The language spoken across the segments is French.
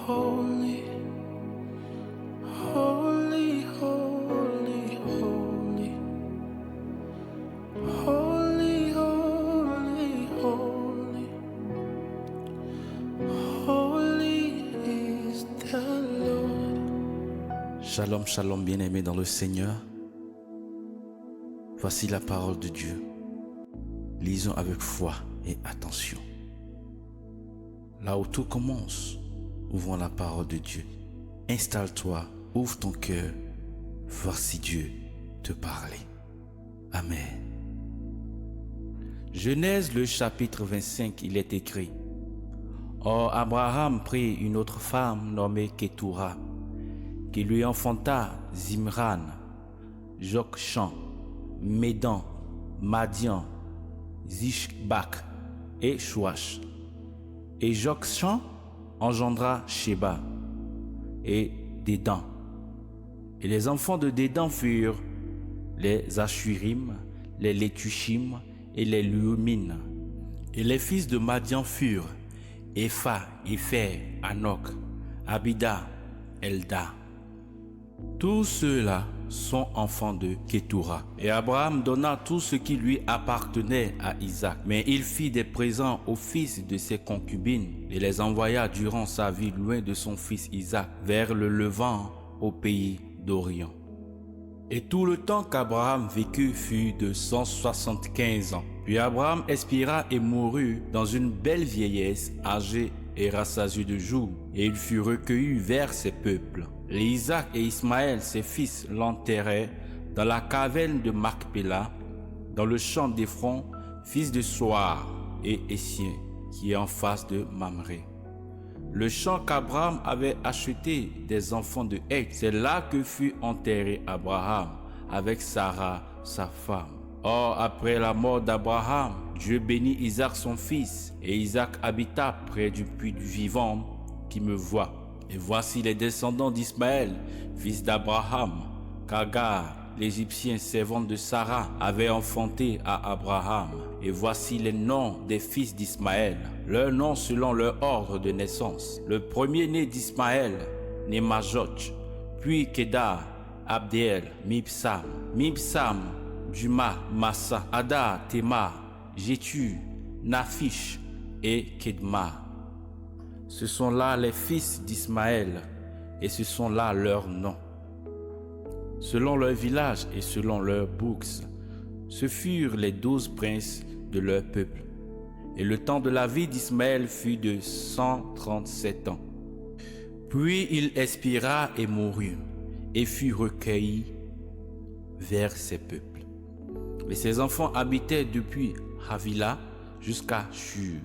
Holy, holy, holy, holy, holy, holy, holy, holy is the Lord. Shalom, shalom, bien-aimés dans le Seigneur. Voici la parole de Dieu. Lisons avec foi et attention. Là où tout commence, ouvrons la parole de Dieu. Installe-toi, ouvre ton cœur. Voici Dieu te parler. Amen. Genèse, le chapitre 25, il est écrit: Or Abraham prit une autre femme nommée Ketura, qui lui enfanta Zimran, Jokshan, Médan, Madian, Zishbak et Chouach. Et Jokshan engendra Sheba et Dédan. Et les enfants de Dédan furent les Ashurim, les Letushim et les Lumin. Et les fils de Madian furent Epha, Épher, Anok, Abida, Elda. Tous ceux-là sont enfants de Ketura. Et Abraham donna tout ce qui lui appartenait à Isaac. Mais il fit des présents aux fils de ses concubines et les envoya durant sa vie loin de son fils Isaac, vers le Levant, au pays d'Orient. Et tout le temps qu'Abraham vécut fut de 175 ans. Puis Abraham expira et mourut dans une belle vieillesse, âgé et rassasié de jours, et il fut recueilli vers ses peuples. Et Isaac et Ismaël, ses fils, l'enterrèrent dans la caverne de Macpéla, dans le champ d'Éphron, fils de Soar, et Essien, qui est en face de Mamré. Le champ qu'Abraham avait acheté des enfants de Heth, c'est là que fut enterré Abraham avec Sarah, sa femme. Or, après la mort d'Abraham, Dieu bénit Isaac son fils, et Isaac habita près du puits du vivant qui me voit. Et voici les descendants d'Ismaël, fils d'Abraham, qu'Agar, l'Égyptien servant de Sarah, avait enfanté à Abraham. Et voici les noms des fils d'Ismaël, leurs noms selon leur ordre de naissance. Le premier-né d'Ismaël, Nemajot, puis Kedar, Abdeel, Mibsam, Duma, Massa, Ada, Tema, Jétu, Nafish et Kedma. Ce sont là les fils d'Ismaël, et ce sont là leurs noms. Selon leur village et selon leurs boucs, ce furent les 12 princes de leur peuple. Et le temps de la vie d'Ismaël fut de 137 ans. Puis il expira et mourut, et fut recueilli vers ses peuples. Et ses enfants habitaient depuis Havila jusqu'à Shur,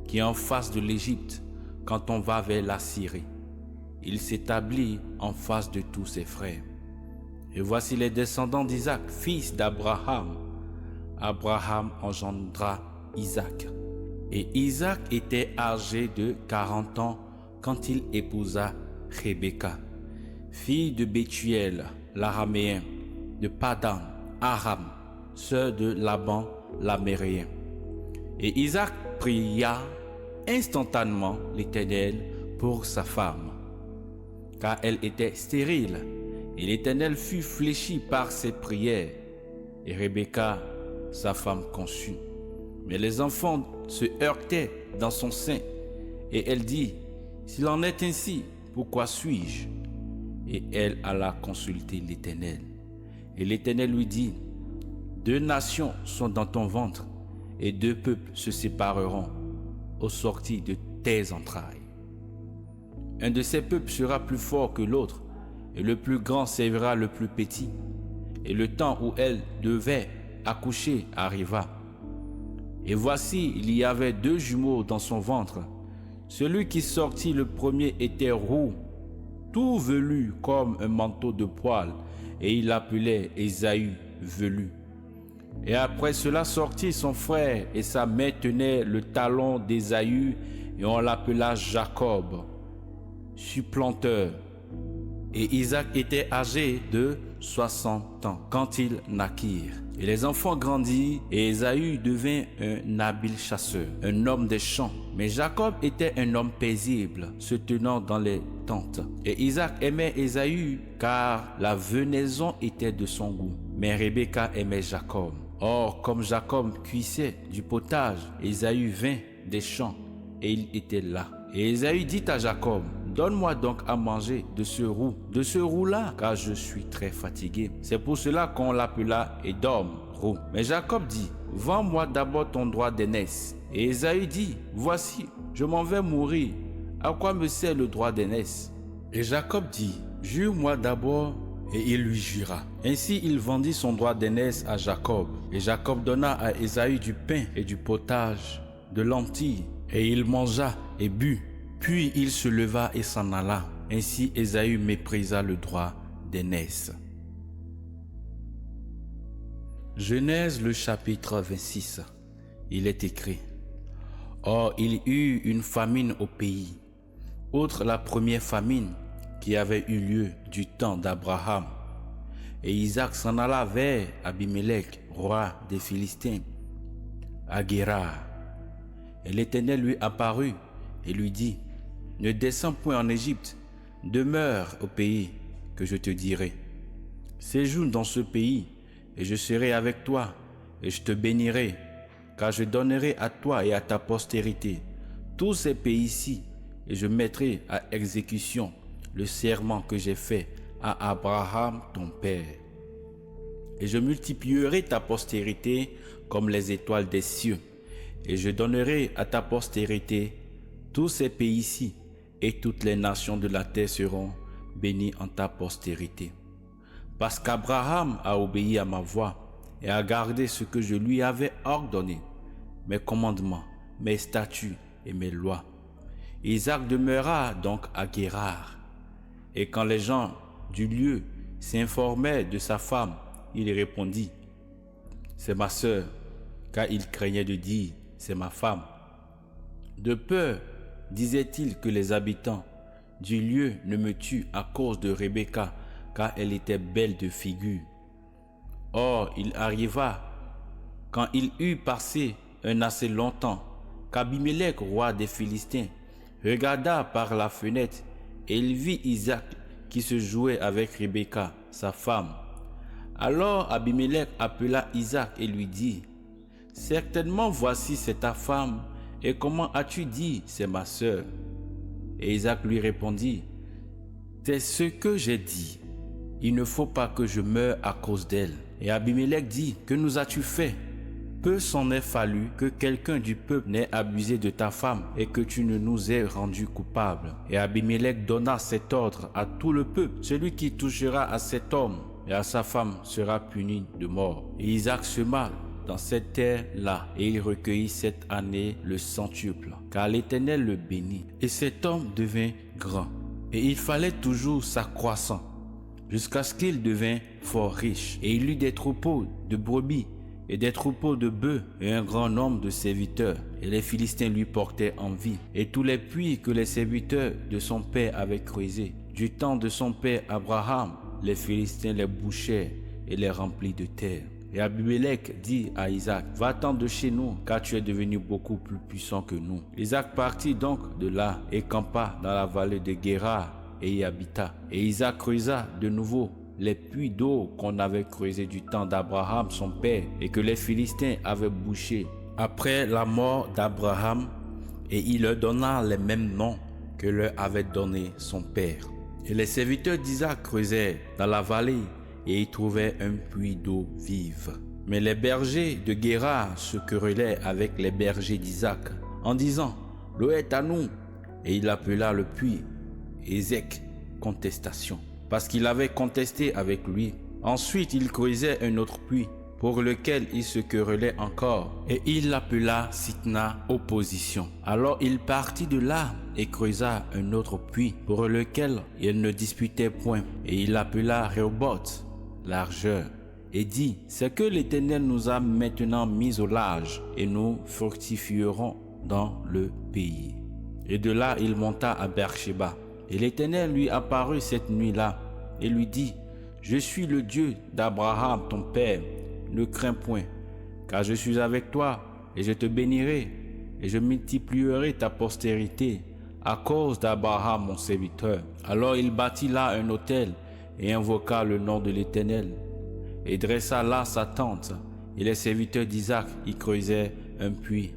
qui est en face de l'Égypte, quand on va vers la Syrie. Il s'établit en face de tous ses frères. Et voici les descendants d'Isaac, fils d'Abraham. Abraham engendra Isaac. Et Isaac était âgé de 40 ans quand il épousa Rebecca, fille de Bethuel, l'araméen, de Padan, Aram, sœur de Laban, l'améréen. Et Isaac pria instantanément l'Éternel pour sa femme, car elle était stérile, et l'Éternel fut fléchi par ses prières, et Rebecca, sa femme, conçut. Mais les enfants se heurtaient dans son sein, et elle dit: S'il en est ainsi, pourquoi suis-je? Et elle alla consulter l'Éternel. Et l'Éternel lui dit: 2 nations sont dans ton ventre, et 2 peuples se sépareront au sortir de tes entrailles. Un de ces peuples sera plus fort que l'autre, et le plus grand servira le plus petit. Et le temps où elle devait accoucher arriva. Et voici, il y avait 2 jumeaux dans son ventre. Celui qui sortit le premier était roux, tout velu comme un manteau de poil, et il l'appelait Ésaü, velu. Et après cela sortit son frère, et sa main tenait le talon d'Ésaü, et on l'appela Jacob, supplanteur. Et Isaac était âgé de 60 ans quand ils naquirent. Et les enfants grandirent, et Ésaü devint un habile chasseur, un homme des champs. Mais Jacob était un homme paisible, se tenant dans les tentes. Et Isaac aimait Ésaü, car la venaison était de son goût. Mais Rebecca aimait Jacob. Or, comme Jacob cuisait du potage, Ésaü vint des champs, et il était là. Et Ésaü dit à Jacob, donne-moi donc à manger de ce roux-là, car je suis très fatigué. C'est pour cela qu'on l'appela Édom, roux. Mais Jacob dit, vends-moi d'abord ton droit d'aînesse. Et Ésaü dit, voici, je m'en vais mourir. À quoi me sert le droit d'aînesse? Et Jacob dit, jure-moi d'abord. Et il lui jura. Ainsi il vendit son droit d'aînesse à Jacob. Et Jacob donna à Ésaü du pain et du potage, de lentilles. Et il mangea et but. Puis il se leva et s'en alla. Ainsi Ésaü méprisa le droit d'aînesse. Genèse le chapitre 26. Il est écrit. Or il y eut une famine au pays, outre la première famine qui avait eu lieu du temps d'Abraham. Et Isaac s'en alla vers Abimélec, roi des Philistins, à Guérar. Et l'Éternel lui apparut et lui dit, ne descends point en Égypte, demeure au pays que je te dirai. Séjourne dans ce pays, et je serai avec toi, et je te bénirai, car je donnerai à toi et à ta postérité tous ces pays-ci, et je mettrai à exécution le serment que j'ai fait à Abraham ton père. Et je multiplierai ta postérité comme les étoiles des cieux, et je donnerai à ta postérité tous ces pays-ci, et toutes les nations de la terre seront bénies en ta postérité. Parce qu'Abraham a obéi à ma voix et a gardé ce que je lui avais ordonné, mes commandements, mes statuts et mes lois. Isaac demeura donc à Guérar. Et quand les gens du lieu s'informaient de sa femme, il répondit, c'est ma sœur, car il craignait de dire, c'est ma femme. De peur, disait-il, que les habitants du lieu ne me tuent à cause de Rebecca, car elle était belle de figure. Or, il arriva, quand il eut passé un assez long temps, qu'Abimélec, roi des Philistins, regarda par la fenêtre, et il vit Isaac qui se jouait avec Rebecca, sa femme. Alors Abimélec appela Isaac et lui dit, « Certainement voici c'est ta femme, et comment as-tu dit, c'est ma sœur ?» Et Isaac lui répondit, « C'est ce que j'ai dit, il ne faut pas que je meure à cause d'elle. » Et Abimélec dit, « Que nous as-tu fait? Peu s'en est fallu que quelqu'un du peuple n'ait abusé de ta femme et que tu ne nous aies rendus coupables. » Et Abimélec donna cet ordre à tout le peuple, « Celui qui touchera à cet homme et à sa femme sera puni de mort. » Et Isaac sema dans cette terre-là, et il recueillit cette année le centuple, car l'Éternel le bénit. Et cet homme devint grand, et il fallait toujours s'accroissant, jusqu'à ce qu'il devint fort riche. Et il eut des troupeaux de brebis, et des troupeaux de bœufs, et un grand nombre de serviteurs. Et les Philistins lui portaient envie. Et tous les puits que les serviteurs de son père avaient creusés, du temps de son père Abraham, les Philistins les bouchèrent et les remplirent de terre. Et Abimélec dit à Isaac, « Va-t'en de chez nous, car tu es devenu beaucoup plus puissant que nous. » Isaac partit donc de là et campa dans la vallée de Guérar et y habita. Et Isaac creusa de nouveau les puits d'eau qu'on avait creusés du temps d'Abraham son père et que les Philistins avaient bouchés après la mort d'Abraham, et il leur donna les mêmes noms que leur avait donné son père. Et les serviteurs d'Isaac creusèrent dans la vallée et y trouvaient un puits d'eau vive. Mais les bergers de Guérar se querellaient avec les bergers d'Isaac en disant, « L'eau est à nous. » Et il appela le puits Ézek, contestation, parce qu'il avait contesté avec lui. Ensuite, il creusait un autre puits, pour lequel il se querellait encore, et il l'appela Sitna, opposition. Alors il partit de là et creusa un autre puits, pour lequel il ne disputait point, et il l'appela Rehoboth, largeur, et dit, « C'est que l'Éternel nous a maintenant mis au large, et nous fructifierons dans le pays. » Et de là il monta à Beersheba. Et l'Éternel lui apparut cette nuit-là, et lui dit, « Je suis le Dieu d'Abraham ton père. ne crains point, car je suis avec toi, et je te bénirai, et je multiplierai ta postérité, à cause d'Abraham mon serviteur. » Alors il bâtit là un autel, et invoqua le nom de l'Éternel, et dressa là sa tente, et les serviteurs d'Isaac y creusaient un puits.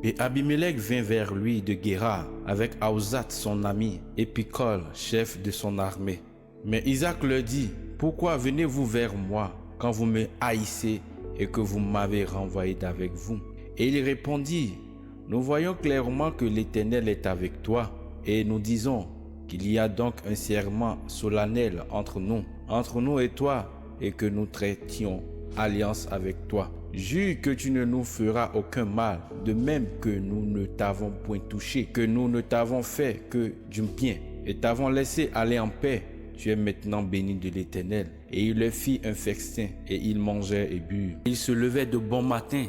Et Abimelech vint vers lui de Guérar, avec Aouzat son ami, et Picol, chef de son armée. Mais Isaac leur dit, « Pourquoi venez-vous vers moi, quand vous me haïssez, et que vous m'avez renvoyé d'avec vous ?» Et il répondit, « Nous voyons clairement que l'Éternel est avec toi, et nous disons qu'il y a donc un serment solennel entre nous et toi, et que nous traitions alliance avec toi. Jure que tu ne nous feras aucun mal, de même que nous ne t'avons point touché, que nous ne t'avons fait que du bien, et t'avons laissé aller en paix. Tu es maintenant béni de l'Éternel. » Et il leur fit un festin, et ils mangeaient et burent. Ils se levaient de bon matin,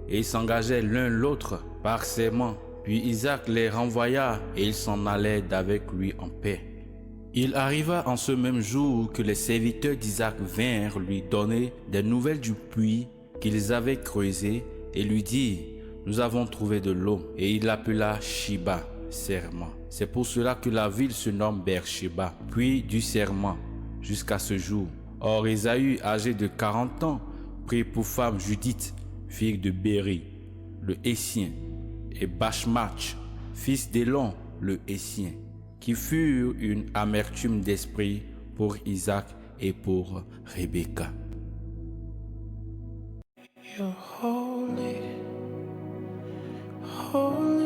et ils s'engageaient l'un l'autre par serment. Puis Isaac les renvoya, et ils s'en allaient d'avec lui en paix. Il arriva en ce même jour que les serviteurs d'Isaac vinrent lui donner des nouvelles du puits qu'ils avaient creusé, et lui dirent, « Nous avons trouvé de l'eau. » Et il l'appela Shiba, serment. C'est pour cela que la ville se nomme Beersheba, puis du serment, jusqu'à ce jour. Or Ésaü, âgé de 40 ans, prit pour femme Judith, fille de Béri, le Hétien, et Bashmach, fils d'Élon, le Hétien, qui furent une amertume d'esprit pour Isaac et pour Rebecca. You're holy, holy.